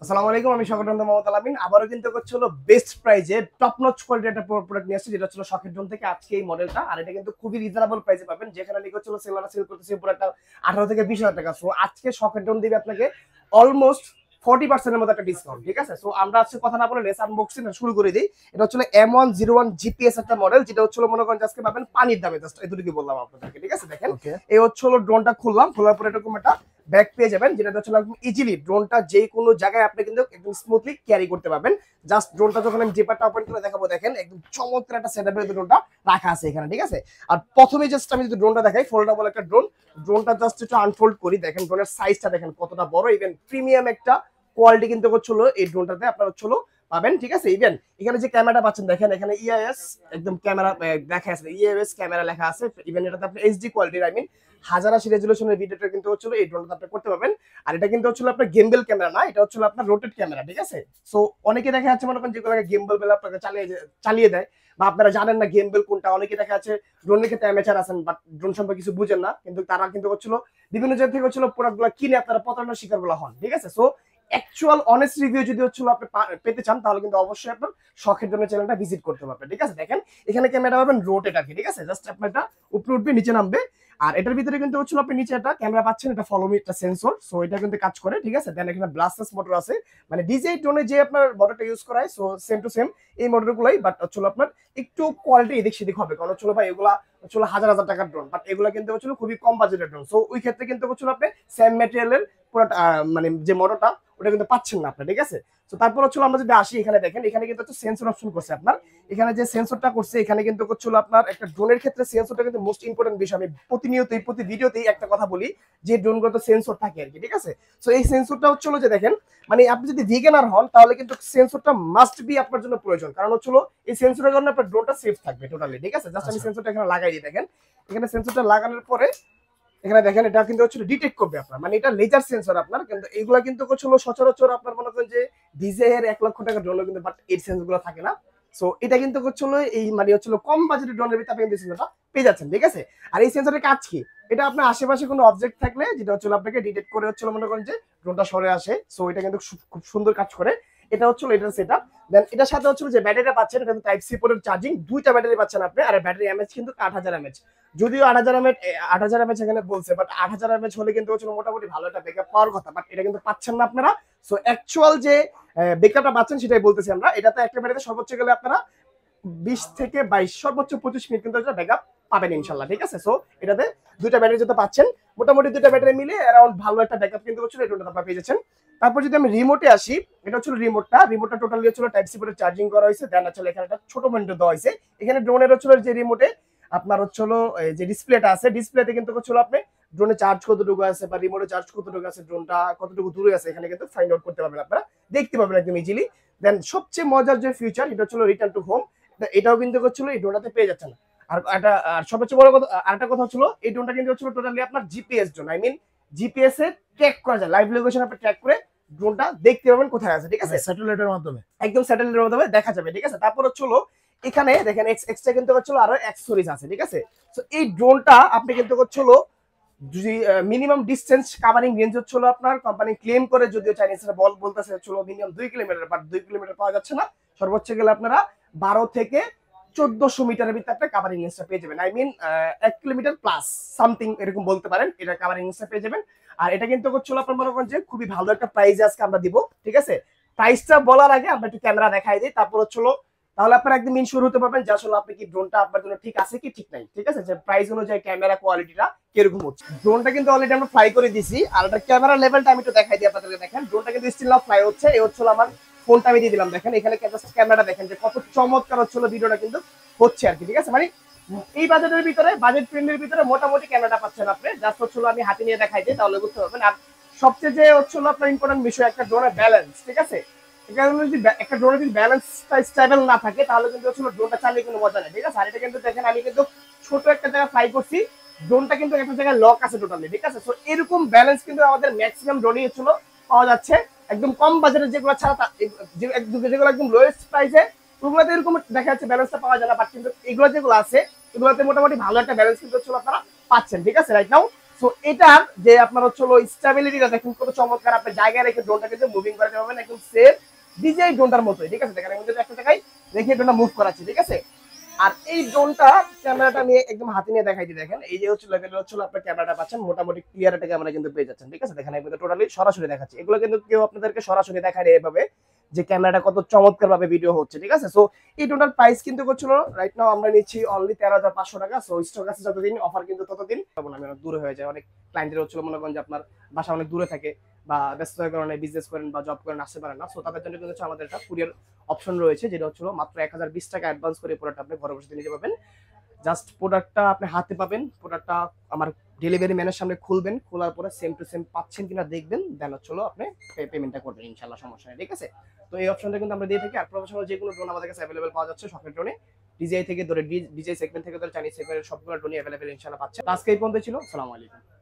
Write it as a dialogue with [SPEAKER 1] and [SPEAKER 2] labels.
[SPEAKER 1] আসসালামু আলাইকুম, আমি শকটানন্দ মোহাম্মদ আলামিন। আবারও কিন্তু হচ্ছিল বেস্ট প্রাইজে টপ নচ কোয়ালিটির একটা প্রোডাক্ট নিয়ে আসছে, যেটা হচ্ছিল শখের ড্রোন থেকে আজকে এই মডেলটা। আর এটা কিন্তু খুবই রিজনেবল প্রাইসে পাবেন, যেখানে লিখে হচ্ছিল সেলাররা সেল করতেছে পুরোটা 18 থেকে 20 হাজার টাকা। সো আজকে শখের ড্রোন দিবে আপনাকে অলমোস্ট 40% মতো একটা ডিসকাউন্ট। ঠিক আছে, সো আমরা আজকে কথা না বলে লেস আনবক্সিং শুরু করে দিই। এটা হচ্ছিল M101 জিপিএস একটা মডেল, যেটা হচ্ছিল মনে করেন আজকে পাবেন পানির দামে। জাস্ট এই দুটোকে বললাম আপনাদেরকে। ঠিক আছে, দেখেন
[SPEAKER 2] ওকে।
[SPEAKER 1] এই হচ্ছিল ড্রোনটা খুললাম, খোলার পরে এরকম একটা ব্যাগ পেয়ে যাবেন, যেটা হচ্ছে একদম ইজিলি ড্রোনটা যে কোনো জায়গায় আপনি কিন্তু একদম স্মুথলি ক্যারি করতে পারবেন। জাস্ট ড্রোনটা যখন আমি জিপারটা ওপেন করে দেখাবো, দেখেন একদম চমৎকার একটা সেটআপের ড্রোনটা রাখা আছে এখানে। ঠিক আছে, আর প্রথমে জাস্ট আমি যদি ড্রোনটা দেখাই, ফোল্ডেবল একটা ড্রোন। ড্রোনটা জাস্ট একটু আনফোল্ড করি, দেখেন ড্রোনের সাইজটা দেখেন কতটা বড়। ইভেন প্রিমিয়াম একটা কোয়ালিটি কিন্তু হচ্ছিল এই ড্রোনটাতে আপনার হচ্ছিল পাবেন। ঠিক আছে, ইভেন এখানে যে ক্যামেরাটা পাচ্ছেন, দেখেন এখানে ইআইএস একদম ক্যামেরা দেখা আছে, ইআইএস ক্যামেরা লেখা আছে। ইভেন এটাতে আপনি এইচডি কোয়ালিটির, আই মিন 1080 রেজুলেশনের ভিডিওটা কিন্তু হচ্ছিল এই ড্রোনটা আপনি করতে পারবেন। আর এটা কিন্তু হচ্ছিল আপনার গেমবেল ক্যামেরা না, এটা হচ্ছিল আপনার রোটেট ক্যামেরা। ঠিক আছে, সো অনেকে দেখা যাচ্ছে মনে করেন যেগুলো গেমবেল বেল আপনাকে চালিয়ে দেয়, বা আপনারা জানেন না গেমবেল কোনটা। অনেকে দেখা যাচ্ছে ড্রোনের ক্ষেত্রে অ্যামেচার আছেন, বাট ড্রোন সম্পর্কে কিছু বুঝেন না, কিন্তু তারা কিন্তু হচ্ছিল বিভিন্ন জায়গা থেকে হচ্ছিল প্রোডাক্টগুলো কিনে আপনারা প্রতারণার শিকারগুলো হন। ঠিক আছে, সো অ্যাকচুয়াল অনেস্ট রিভিউ যদি হচ্ছিল আপনি পেতে চান, তাহলে কিন্তু অবশ্যই আপনার শখের জন্য চ্যানেলটা ভিজিট করতে পারবেন। ঠিক আছে, দেখেন এখানে ক্যামেরা পাবেন রোটেট আর কি। ঠিক আছে, জাস্ট আপনার এটা উপরে উঠবে নিচে নামবে। আর এটার ভিতরে কিন্তু হচ্ছিল আপনি নিচে একটা ক্যামেরা পাচ্ছেন, এটা ফলো মি একটা সেন্সর, সো এটা কিন্তু কাজ করে। ঠিক আছে, দেন এখানে ব্লাস্টার্স মোটর আছে, মানে ডিজে ড্রোনে যে আপনার মোটরটা ইউজ করা হয়, সো সেম টু সেম এই মোটরগুলোই, বাট হচ্ছিল আপনার একটু কোয়ালিটি এদিক সেদিক হবে, কারণ হচ্ছিল ভাই এগুলা হচ্ছিল হাজার হাজার টাকার ড্রোন, বাট এগুলা কিন্তু হচ্ছিল খুবই কম বাজেটের ড্রোন। সো ওই ক্ষেত্রে কিন্তু হচ্ছিল আপনি সেম ম্যাটেরিয়ালের পুরো মানে যে মোটরটা ওটা কিন্তু পাচ্ছেন না আপনি। ঠিক আছে, তো তারপর হচ্ছিল আমরা যদি আসি, এখানে দেখেন এখানে কিন্তু হচ্ছে সেন্সর অপশন করছে আপনার। এখানে যে সেন্সরটা করছে, এখানে কিন্তু হচ্ছিল আপনার একটা ড্রোনের ক্ষেত্রে সেন্সরটা কিন্তু মোস্ট ইম্পর্টেন্ট বিষয়। আমি প্রতিনিয়তই প্রতি ভিডিওতেই একটা কথা বলি যে ড্রোনগুলো তো সেন্সর থাকে আর কি। ঠিক আছে, সো এই সেন্সরটা হচ্ছিল যে দেখেন, মানে আপনি যদি ভিগানার হন তাহলে কিন্তু সেন্সরটা মাস্ট বি আপনার জন্য প্রয়োজন, কারণ হচ্ছিল এই সেন্সরের কারণে আপনার ড্রোনটা সেফ থাকবে টোটালি। ঠিক আছে, জাস্ট আমি সেন্সরটা এখানে লাগাই দিই, দেখেন এখানে সেন্সরটা লাগানোর পরে এখানে দেখেন এটা কিন্তু হচ্ছে ডিটেক্ট করবে আপনার, মানে এটা লেজার সেন্সর আপনার। কিন্তু এগুলা কিন্তু হচ্ছিল সচরাচর আপনার মনে করেন যে ডিজে এর 1 লক্ষ টাকা ড্রোন কিন্তু, বাট এই সেন্সর গুলো থাকে না। সো এটা কিন্তু হচ্ছিল এই মানে হচ্ছিল কম বাজেটের ড্রোনের ভিতরে আপনি কিন্তু সেন্সরটা পেয়ে যাচ্ছেন। ঠিক আছে, আর এই সেন্সরের কাজ কি? এটা আপনার আশেপাশে কোনো অবজেক্ট থাকলে যেটা হচ্ছিল আপনাকে ডিটেক্ট করে হচ্ছিল মনে করেন যে ড্রোনটা সরে আসে। সো এটা কিন্তু খুব সুন্দর কাজ করে। এটা হচ্ছিল এটার সেটআপ। দেন এটার সাথে হচ্ছিল যে ব্যাটারিটা পাচ্ছেন, এটা টাইপ সি পোর্টের চার্জিং, দুইটা ব্যাটারি পাচ্ছেন আপনি। আর ব্যাটারি এমএএইচ কিন্তু 8000 এমএএইচ। যদিও 8000 এমএচ এখানে বলছে, বাট 8000 এমএচ হলে কিন্তু হচ্ছে মোটামুটি ভালো একটা ব্যাকআপ পাওয়ার কথা, বাট এটা কিন্তু পাচ্ছেন না আপনারা। সো অ্যাকচুয়াল যে ব্যাকআপটা পাচ্ছেন সেটাই বলতেছি আমরা। এটাতে একটা ব্যাটারিতে সর্বোচ্চ গেলে আপনারা 20 থেকে 22 সর্বোচ্চ 25 মিনিট কিন্তু এটা ব্যাকআপ পাবেন ইনশাল্লাহ। ঠিক আছে, সো এটাতে দুইটা ব্যাটারি যেটা পাচ্ছেন, মোটামুটি দুইটা ব্যাটারি মিলে অ্যারাউন্ড ভালো একটা ব্যাকআপ কিন্তু হচ্ছে এটা আপনারা পেয়ে যাচ্ছেন। তারপর যদি আমি রিমোটে আসি, এটা হচ্ছে রিমোটটা টোটালি হচ্ছে টাইপ সি পোর্টে চার্জিং করা হয়েছে। দেন হচ্ছে এখানে একটা ছোট মনিটর দেওয়া হয়েছে। এখানে ড্রোনের হচ্ছে যে রিমোটে আপনার হচ্ছে যে ডিসপ্লেটা আছে, ডিসপ্লেতে কিন্তু হচ্ছে আপনি ড্রোনে চার্জ কতটুকু আছে বা রিমোটে চার্জ কতটুকু আছে, ড্রোনটা কতটুকু দূরে আছে, এখানে কিন্তু ফাইন্ড আউট করতে পারবেন আপনারা, দেখতে পাবেন একদম ইজিলি। দেন সবচেয়ে মজার যে ফিচার, এটা হচ্ছে রিটার্ন টু হোম। এটাও কিন্তু হচ্ছিল এই ড্রোনটাতে পেয়ে যাচ্ছেন। আর একটা সবচেয়ে বড় কথা, আরেকটা কথা হচ্ছিল এই ড্রোনটা কিন্তু হচ্ছিল টোটালি আপনার GPS drone, I mean GPS এ ট্র্যাক করা যায়, লাইভ লোকেশন আপনি ট্র্যাক করে ড্রোনটা দেখতে পাবেন কোথায় আছে। ঠিক আছে,
[SPEAKER 2] স্যাটেলাইটের মাধ্যমে।
[SPEAKER 1] একদম স্যাটেলাইটের মাধ্যমে দেখা যাবে। ঠিক আছে, তারপর হচ্ছিল এখানে দেখেন এক্সট্রা কিন্তু হচ্ছিল আরো অ্যাক্সেসরিজ আছে। ঠিক আছে, তো এই ড্রোনটা আপনি কিন্তু হচ্ছিল যদি মিনিমাম ডিস্টেন্স কাভারিং রেঞ্জ হচ্ছিল আপনার কোম্পানি ক্লেম করে, যদিও চাইনিজরা বলতেছে হচ্ছিল মিনিমাম 2 কিলোমিটার, বাট 2 কিলোমিটার পাওয়া যাচ্ছে না। সর্বোচ্চ গেলে আপনারা 12 থেকে 1400 মিটারের ভিতরে আপনার কাভারিং রেঞ্জটা পেয়ে যাবেন, I mean 1 kilometre plus something এরকম বলতে পারেন, এটা কাভারিং রেঞ্জটা পেয়ে যাবেন। আর এটা কিন্তু হচ্ছিল আপনার মনে করেন যে খুবই ভালো একটা প্রাইজে আজকে আমরা দিব। ঠিক আছে, প্রাইসটা বলার আগে আমরা একটু ক্যামেরা দেখাই দিই, তারপর হচ্ছিল তাহলে আপনারা একদম ইনশিওর হতে পারবেন যে আসলে আপনি কি ড্রোনটা আপনার জন্য ঠিক আছে কি ঠিক নাই। ঠিক আছে, যে প্রাইস অনুযায়ী ক্যামেরা কোয়ালিটিটা কিরকম হচ্ছে। ড্রোনটা কিন্তু অলরেডি আমরা ফ্লাই করে দিছি, আর এটা ক্যামেরা লেভেলটা আমি একটু দেখাই দিই আপনাদেরকে। দেখেন ড্রোনটা কিন্তু স্টিল নাও ফ্লাই হচ্ছে। এই হচ্ছিল আমার ফোনটা আমি দিয়ে দিলাম, দেখেন এখানে জাস্ট ক্যামেরাটা দেখেন যে কত চমৎকার হচ্ছিল ভিডিওটা কিন্তু হচ্ছে আর কি। ঠিক আছে, মানে এই বাজেটের ভিতরে, বাজেট ফ্রেন্ডের ভিতরে মোটামুটি ক্যামেরাটা পাচ্ছেন আপনি। জাস্ট হচ্ছিল আমি হাতে নিয়ে দেখাই দিই, তাহলে বুঝতে পারবেন। আর সবচেয়ে যে হচ্ছিল আপনার ইম্পর্টেন্ট বিষয়, একটা ড্রোনের ব্যালেন্স। ঠিক আছে, একটা ড্রোনের যদি ব্যালেন্সটা স্টেবল না থাকে, তাহলে কিন্তু হচ্ছে ড্রোনটা চালিয়ে কোনো মজা নেই। ঠিক আছে, আর এটা কিন্তু দেখেন আমি কিন্তু ছোট একটা জায়গায় ফ্লাই করছি, ড্রোনটা কিন্তু একটা জায়গায় লক আছে টোটালি। ঠিক আছে, তো এরকম ব্যালেন্স কিন্তু আমাদের ম্যাক্সিমাম ড্রোনই হচ্ছিল পাওয়া যাচ্ছে। একদম কম বাজেটের যেগুলো ছাড়া যেগুলো একদম লোয়েস্ট প্রাইসে, ওগুলোতে এরকম দেখা যাচ্ছে ব্যালেন্সটা পাওয়া যায় না, বাট কিন্তু এগুলো যেগুলো আছে এগুলোতে মোটামুটি ভালো একটা ব্যালেন্স কিন্তু হচ্ছিল আপনারা পাচ্ছেন। ঠিক আছে, রাইট নাও সো এটার যে আপনার হচ্ছে স্টেবিলিটিটা দেখুন কত চমৎকার, আপনি জায়গায় রেখে ড্রোনটা কিন্তু মুভিং করাতে পারবেন একদম সেফ ডিজাই ড্রোনটার মতোই, ঠিক আছে। দেখেন আমি কিন্তু একটা জায়গায় রেখে ড্রোনটা মুভ করাচ্ছি, ঠিক আছে। আর এই ড্রোনটা ক্যামেরাটা নিয়ে একদম হাতে নিয়ে দেখাই দিই, দেখেন এই যে হচ্ছে লেভেল হচ্ছে আপনার ক্যামেরাটা পাচ্ছেন মোটামুটি ক্লিয়ার একটা ক্যামেরা কিন্তু পেয়ে যাচ্ছেন, ঠিক আছে। দেখেন আমি কিন্তু টোটালি সরাসরি দেখাচ্ছি, এগুলো কিন্তু কেউ আপনাদেরকে সরাসরি দেখায় না এভাবে যে ক্যামেরাটা কত চমৎকার ভাবে ভিডিও হচ্ছে, ঠিক আছে। সো এই টোটাল প্রাইস কিন্তু করছিল রাইট নাও আমরা নিচ্ছি অনলি 13,500 টাকা। সো স্টক আছে যতদিন অফার কিন্তু ততদিন, তখন আমি অনেক দূরে হয়ে যায়, অনেক ক্লায়েন্টের হচ্ছিল মনে করেন যে আপনার বাসা অনেক দূরে থাকে বা ব্যস্ততার কারণে বিজনেস করেন বা জব করেন আসতে পারেন না। সো তাদের জন্য কিন্তু আমাদের একটা কুরিয়ার অপশন রয়েছে, যেটা হচ্ছিল মাত্র 1020 টাকা অ্যাডভান্স করে প্রোডাক্ট আপনি ঘরে বসে নিতে পারবেন। জাস্ট প্রোডাক্টটা আপনি হাতে পাবেন, প্রোডাক্টটা আমার ডেলিভারি ম্যানের সামনে খুলবেন, খোলার পরে সেম টু সেম পাচ্ছেন কিনা দেখবেন, দেন হচ্ছে আপনি পেমেন্টটা করবেন, ইনশাআল্লাহ সমস্যা নেই, ঠিক আছে। তো এই অপশনটা কিন্তু আমরা দিয়ে থাকি। আর প্রফেশনাল যে কোনো ড্রোন আমাদের কাছে অ্যাভেলেবল পাওয়া যাচ্ছে শখের ড্রোনে, ডিজাই থেকে ধরে ডিজাই সেগমেন্ট থেকে ধরে চাইনিজ সেগমেন্টের সবগুলো ড্রোনই অ্যাভেলেবল ইনশাআল্লাহ পাচ্ছে। আজকে এই পর্যন্ত ছিল। আসসালামু আলাইকুম।